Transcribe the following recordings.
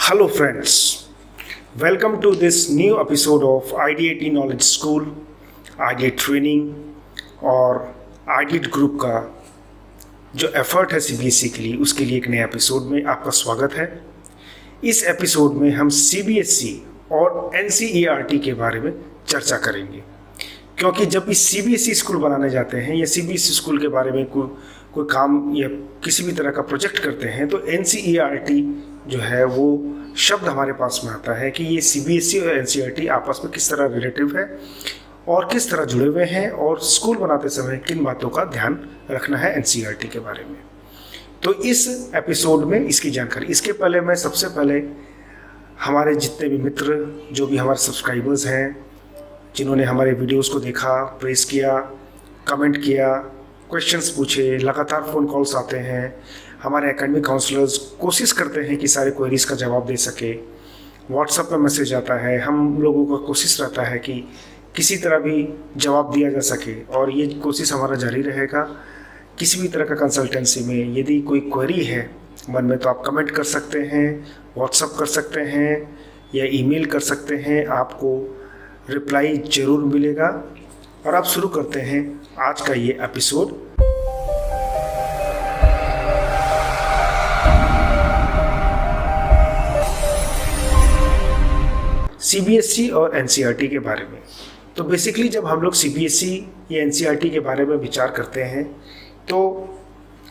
Hello, friends. Welcome to this new episode of IDIT Knowledge School, IDIT Training और IDIT group का जो effort है CBSE के लिए, उसके लिए एक नए एपिसोड में आपका स्वागत है। इस एपिसोड में हम CBSE और NCERT के बारे में चर्चा करेंगे, क्योंकि जब भी CBSE स्कूल बनाने जाते हैं या CBSE स्कूल के बारे में कोई काम या किसी भी तरह का प्रोजेक्ट करते हैं तो NCERT जो है वो शब्द हमारे पास में आता है कि ये CBSE और NCERT आपस में किस तरह रिलेटिव है और किस तरह जुड़े हुए हैं और स्कूल बनाते समय किन बातों का ध्यान रखना है NCERT के बारे में। तो इस एपिसोड में इसकी जानकारी, इसके पहले मैं सबसे पहले हमारे जितने भी मित्र, जो भी हमारे सब्सक्राइबर्स हैं, जिन्होंने हमारे वीडियोस को देखा, प्रेस किया, कमेंट किया, क्वेश्चंस पूछे, लगातार फ़ोन कॉल्स आते हैं, हमारे एकेडमिक काउंसलर्स कोशिश करते हैं कि सारे क्वेरीज़ का जवाब दे सके, व्हाट्सएप पे मैसेज आता है, हम लोगों का कोशिश रहता है कि किसी तरह भी जवाब दिया जा सके और ये कोशिश हमारा जारी रहेगा। किसी भी तरह का कंसल्टेंसी में यदि कोई क्वेरी है मन में तो आप कमेंट कर सकते हैं, व्हाट्सएप कर सकते हैं या ईमेल कर सकते हैं, आपको रिप्लाई ज़रूर मिलेगा। और आप शुरू करते हैं आज का ये एपिसोड। CBSE और NCERT के बारे में। तो बेसिकली जब हम लोग CBSE या NCERT के बारे में विचार करते हैं तो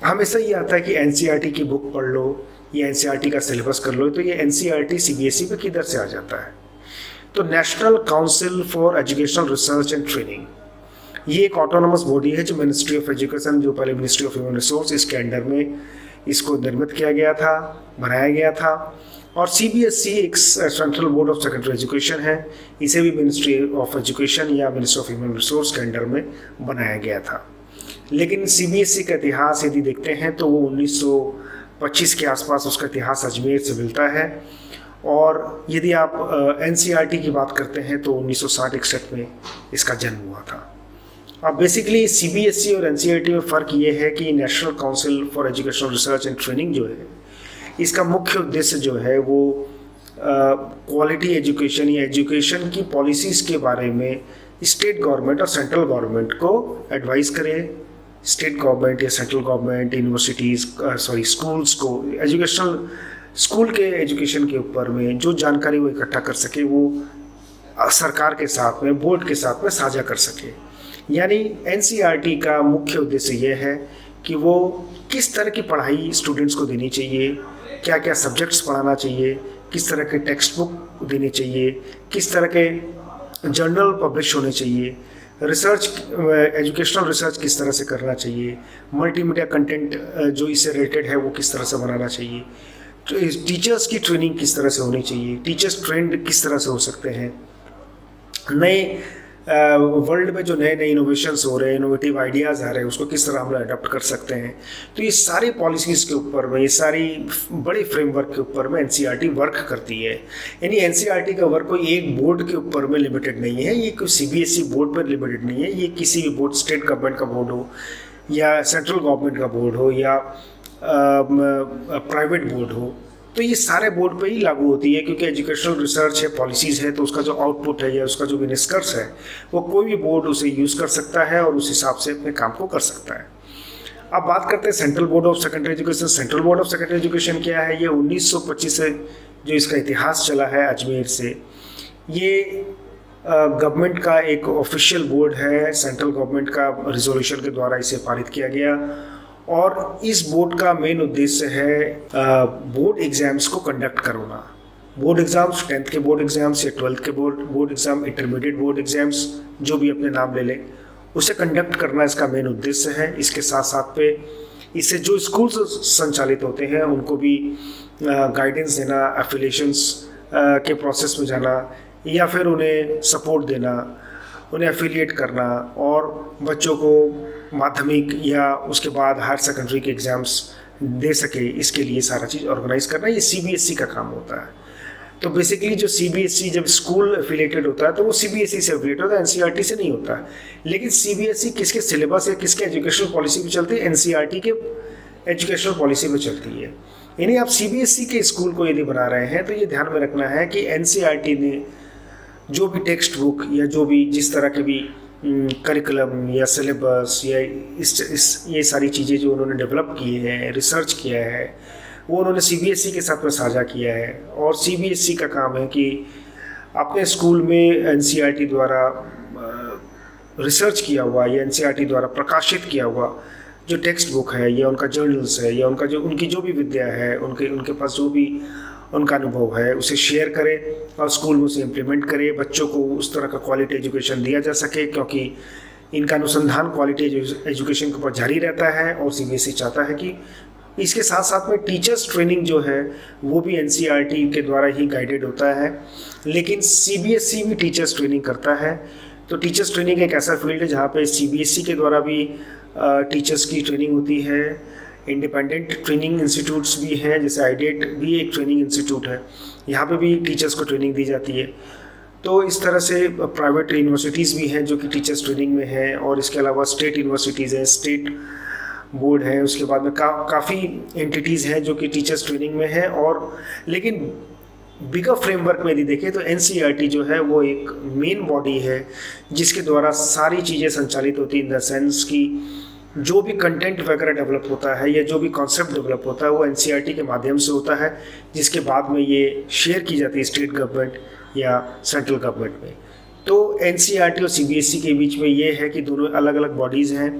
हमेशा ये आता है कि NCERT की बुक पढ़ लो या NCERT का सिलेबस कर लो, तो ये NCERT CBSE पे किधर से आ जाता है। तो national council for educational research and training, ये एक ऑटोनोमस बॉडी है जो मिनिस्ट्री ऑफ एजुकेशन, जो पहले मिनिस्ट्री ऑफ ह्यूमन रिसोर्स, इसके अंडर में इसको निर्मित किया गया था, बनाया गया था। और CBSE एक central board of secondary education है, इसे भी मिनिस्ट्री ऑफ एजुकेशन या मिनिस्ट्री ऑफ ह्यूमन रिसोर्स के अंडर में बनाया गया था। लेकिन CBSE का इतिहास यदि देखते हैं तो वो 1925 के आसपास उसका इतिहास अजमेर से मिलता है। और यदि आप NCERT की बात करते हैं तो 1960-61 में इसका जन्म हुआ था। अब बेसिकली CBSE और NCERT में फ़र्क ये है कि national council for educational research and training जो है, इसका मुख्य उद्देश्य जो है वो क्वालिटी एजुकेशन या एजुकेशन की पॉलिसीज़ के बारे में स्टेट गवर्नमेंट और सेंट्रल गवर्नमेंट को एडवाइस करे। स्टेट गवर्नमेंट या सेंट्रल गवर्नमेंट यूनिवर्सिटीज़ स्कूल्स को एजुकेशनल स्कूल के एजुकेशन के ऊपर में जो जानकारी वो इकट्ठा कर सके वो सरकार के साथ में, बोर्ड के साथ में साझा कर सके। यानी NCERT का मुख्य उद्देश्य ये है कि वो किस तरह की पढ़ाई स्टूडेंट्स को देनी चाहिए, क्या क्या सब्जेक्ट्स पढ़ाना चाहिए, किस तरह के टेक्स्ट बुक देनी चाहिए, किस तरह के जर्नल पब्लिश होने चाहिए, रिसर्च एजुकेशनल रिसर्च किस तरह से करना चाहिए, मल्टीमीडिया कंटेंट जो इससे रिलेटेड है वो किस तरह से बनाना चाहिए, टीचर्स की ट्रेनिंग किस तरह से होनी चाहिए, टीचर्स ट्रेंड किस तरह से हो सकते हैं, नए वर्ल्ड में जो नए नए इनोवेशंस हो रहे हैं, इनोवेटिव आइडियाज़ आ रहे हैं, उसको किस तरह हम लोग अडॉप्ट कर सकते हैं। तो ये सारी पॉलिसीज़ के ऊपर में, ये सारी बड़े फ्रेमवर्क के ऊपर में NCERT वर्क करती है। यानी NCERT का वर्क कोई एक बोर्ड के ऊपर में लिमिटेड नहीं है, ये कोई CBSE बोर्ड पर लिमिटेड नहीं है, ये किसी भी बोर्ड, स्टेट गवर्नमेंट का बोर्ड हो या सेंट्रल गवर्नमेंट का बोर्ड हो या प्राइवेट बोर्ड हो, तो ये सारे बोर्ड पे ही लागू होती है। क्योंकि एजुकेशनल रिसर्च है, पॉलिसीज़ है, तो उसका जो आउटपुट है या उसका जो भी निष्कर्ष है वो कोई भी बोर्ड उसे यूज़ कर सकता है और उस हिसाब से अपने काम को कर सकता है। अब बात करते हैं central board of secondary education. Central board of secondary education क्या है? ये 1925 से जो इसका इतिहास चला है अजमेर से, ये गवर्नमेंट का एक ऑफिशियल बोर्ड है, सेंट्रल गवर्नमेंट का रिजोल्यूशन के द्वारा इसे पारित किया गया। और इस बोर्ड का मेन उद्देश्य है बोर्ड एग्ज़ाम्स को कंडक्ट करवाना। बोर्ड एग्ज़ाम्स, 10th के बोर्ड एग्ज़ाम्स या 12th के board exam, intermediate board exams, जो भी अपने नाम ले लें, उसे कंडक्ट करना इसका मेन उद्देश्य है। इसके साथ साथ पे इससे जो स्कूल्स संचालित होते हैं उनको भी गाइडेंस देना, एफिलिएशंस के प्रोसेस में जाना या फिर उन्हें सपोर्ट देना, उन्हें एफिलिएट करना और बच्चों को माध्यमिक या उसके बाद हायर सेकेंडरी के एग्ज़ाम्स दे सके, इसके लिए सारा चीज़ ऑर्गेनाइज करना ये CBSE का काम होता है। तो बेसिकली जो CBSE जब स्कूल एफिलेटेड होता है तो वो CBSE से एफिलेटेड होता है, NCERT से नहीं होता है। लेकिन CBSE किसके सिलेबस या किसके एजुकेशनल पॉलिसी पे चलती है? NCERT के एजुकेशनल पॉलिसी पे चलती है। यानी आप सीबीएसई के स्कूल को यदि बना रहे हैं तो ये ध्यान में रखना है कि एनसीईआरटी ने जो भी टेक्स्ट बुक या जो भी जिस तरह के भी करिकुलम या सिलेबस या ये सारी चीज़ें जो उन्होंने डेवलप की हैं, रिसर्च किया है, वो उन्होंने सीबीएसई के साथ में साझा किया है। और सीबीएसई का काम है कि अपने स्कूल में एनसीईआरटी द्वारा रिसर्च किया हुआ या एनसीईआरटी द्वारा प्रकाशित किया हुआ जो टेक्स्ट बुक है या उनका जर्नल्स है या उनकी जो भी विद्या है, उनके पास जो भी उनका अनुभव है, उसे शेयर करें और स्कूल में उसे इम्प्लीमेंट करें। बच्चों को उस तरह का क्वालिटी एजुकेशन दिया जा सके, क्योंकि इनका अनुसंधान क्वालिटी एजुकेशन के ऊपर जारी रहता है। और सीबीएसई चाहता है कि इसके साथ साथ में टीचर्स ट्रेनिंग जो है वो भी एनसीईआरटी के द्वारा ही गाइडेड होता है, लेकिन सीबीएसई भी टीचर्स ट्रेनिंग करता है। तो टीचर्स ट्रेनिंग एक ऐसा फील्ड है जहाँ पे सीबीएसई के द्वारा भी टीचर्स की ट्रेनिंग होती है। इंडिपेंडेंट ट्रेनिंग इंस्टीट्यूट्स भी हैं, जैसे आईडेट भी एक ट्रेनिंग इंस्टीट्यूट है, यहाँ पे भी टीचर्स को ट्रेनिंग दी जाती है। तो इस तरह से प्राइवेट यूनिवर्सिटीज़ भी हैं जो कि टीचर्स ट्रेनिंग में हैं, और इसके अलावा स्टेट यूनिवर्सिटीज़ हैं, स्टेट बोर्ड है, उसके बाद में काफ़ी एंटिटीज़ हैं जो कि टीचर्स ट्रेनिंग में हैं। और लेकिन बिगर फ्रेमवर्क में यदि देखें तो एनसीईआरटी जो है वो एक मेन बॉडी है जिसके द्वारा सारी चीज़ें संचालित होती हैं, इन द सेंस कि जो भी कंटेंट वगैरह डेवलप होता है या जो भी कॉन्सेप्ट डेवलप होता है वो एनसीईआरटी के माध्यम से होता है, जिसके बाद में ये शेयर की जाती है स्टेट गवर्नमेंट या सेंट्रल गवर्नमेंट में। तो एनसीईआरटी और सीबीएसई के बीच में ये है कि दोनों अलग अलग बॉडीज़ हैं।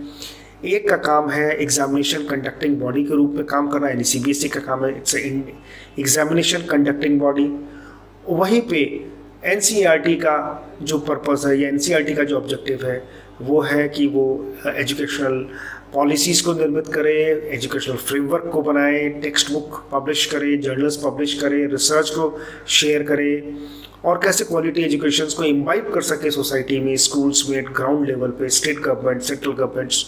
एक का काम है एग्जामिनेशन कंडक्टिंग बॉडी के रूप में काम करना, यानी सीबीएसई का काम है इट्स एग्जामिनेशन कंडक्टिंग बॉडी। वहीं पे एनसीईआरटी का जो पर्पस है या एनसीईआरटी का जो ऑब्जेक्टिव है वो है कि वो एजुकेशनल पॉलिसीज़ को निर्मित करे, एजुकेशनल फ्रेमवर्क को बनाए, टेक्स्ट बुक पब्लिश करे, जर्नल्स पब्लिश करे, रिसर्च को शेयर करे, और कैसे क्वालिटी एजुकेशन को इम्बाइब कर सके सोसाइटी में, स्कूल्स में, ग्राउंड लेवल पे, स्टेट गवर्नमेंट, सेंट्रल गवर्नमेंट्स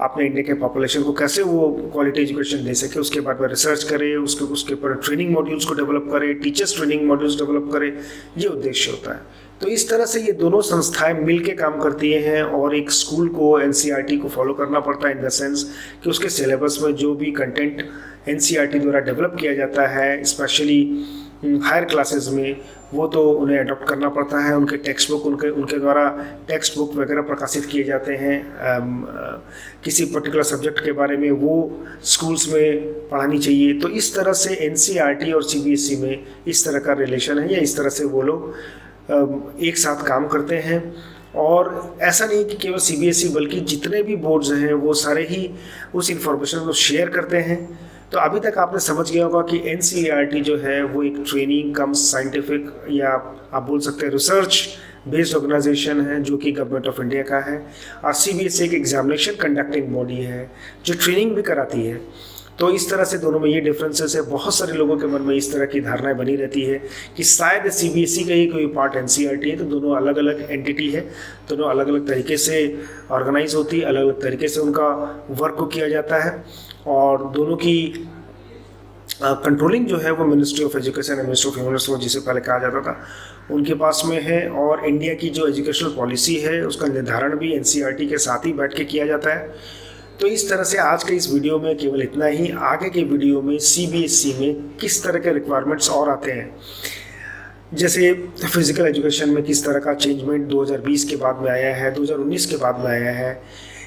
अपने इंडिया के पॉपुलेशन को कैसे वो क्वालिटी एजुकेशन दे सके, उसके बाद में रिसर्च करे, उसके ऊपर ट्रेनिंग मॉड्यूल्स को डेवलप करे, टीचर्स ट्रेनिंग मॉड्यूल्स डेवलप करे, ये उद्देश्य होता है। तो इस तरह से ये दोनों संस्थाएं मिल के काम करती हैं, और एक स्कूल को एनसीईआरटी को फॉलो करना पड़ता है इन द सेंस कि उसके सिलेबस में जो भी कंटेंट एनसीईआरटी द्वारा डेवलप किया जाता है, स्पेशली हायर क्लासेस में, वो तो उन्हें अडॉप्ट करना पड़ता है। उनके टेक्स्ट बुक उनके द्वारा टेक्स्ट बुक वगैरह प्रकाशित किए जाते हैं किसी पर्टिकुलर सब्जेक्ट के बारे में, वो स्कूल्स में पढ़ानी चाहिए। तो इस तरह से एनसीईआरटी और सीबीएसई में इस तरह का रिलेशन है, या इस तरह से वो लोग एक साथ काम करते हैं। और ऐसा नहीं कि केवल सीबीएसई बल्कि जितने भी बोर्ड्स हैं वो सारे ही उस इंफॉर्मेशन को शेयर करते हैं। तो अभी तक आपने समझ गया होगा कि एनसीईआरटी जो है वो एक ट्रेनिंग कम साइंटिफिक या आप बोल सकते हैं रिसर्च बेस्ड ऑर्गेनाइजेशन है जो कि गवर्नमेंट ऑफ इंडिया का है, और सीबीएसई एक एग्जामिनेशन कंडक्टिंग बॉडी है जो ट्रेनिंग भी कराती है। तो इस तरह से दोनों में ये डिफरेंसेस है। बहुत सारे लोगों के मन में इस तरह की धारणाएं बनी रहती है कि शायद सीबीएसई का ही कोई पार्ट एनसीईआरटी है, तो दोनों अलग अलग एंटिटी है, दोनों अलग अलग तरीके से ऑर्गेनाइज होती है, अलग अलग तरीके से उनका वर्क को किया जाता है, और दोनों की कंट्रोलिंग जो है वो ministry of education and ministry of human resource जिसे पहले कहा जाता था उनके पास में है। और इंडिया की जो एजुकेशनल पॉलिसी है उसका निर्धारण भी एनसीईआरटी के साथ ही बैठ के किया जाता है। तो इस तरह से आज के इस वीडियो में केवल इतना ही। आगे के वीडियो में सीबीएसई में किस तरह के रिक्वायरमेंट्स और आते हैं, जैसे फिजिकल एजुकेशन में किस तरह का चेंजमेंट 2020 के बाद में आया है, 2019 के बाद में आया है,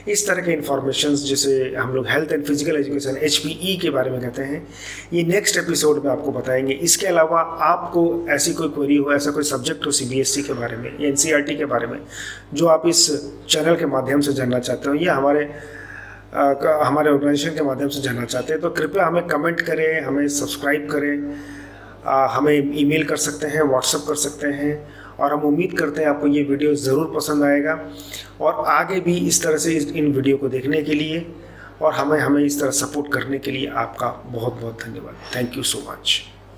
इस तरह के इन्फॉर्मेशंस जैसे हम लोग health and physical education HPE के बारे में कहते हैं, ये नेक्स्ट एपिसोड में आपको बताएंगे। इसके अलावा आपको ऐसी कोई क्वेरी हो, ऐसा कोई सब्जेक्ट हो सीबीएसई के बारे में या एनसीईआरटी के बारे में जो आप इस चैनल के माध्यम से जानना चाहते हो या हमारे ऑर्गेनाइजेशन के माध्यम से जानना चाहते हैं, तो कृपया हमें कमेंट करें, हमें सब्सक्राइब करें, हमें ईमेल कर सकते हैं, व्हाट्सएप कर सकते हैं, और हम उम्मीद करते हैं आपको ये वीडियो ज़रूर पसंद आएगा। और आगे भी इस तरह से इन वीडियो को देखने के लिए और हमें इस तरह सपोर्ट करने के लिए आपका बहुत बहुत धन्यवाद। Thank you so much.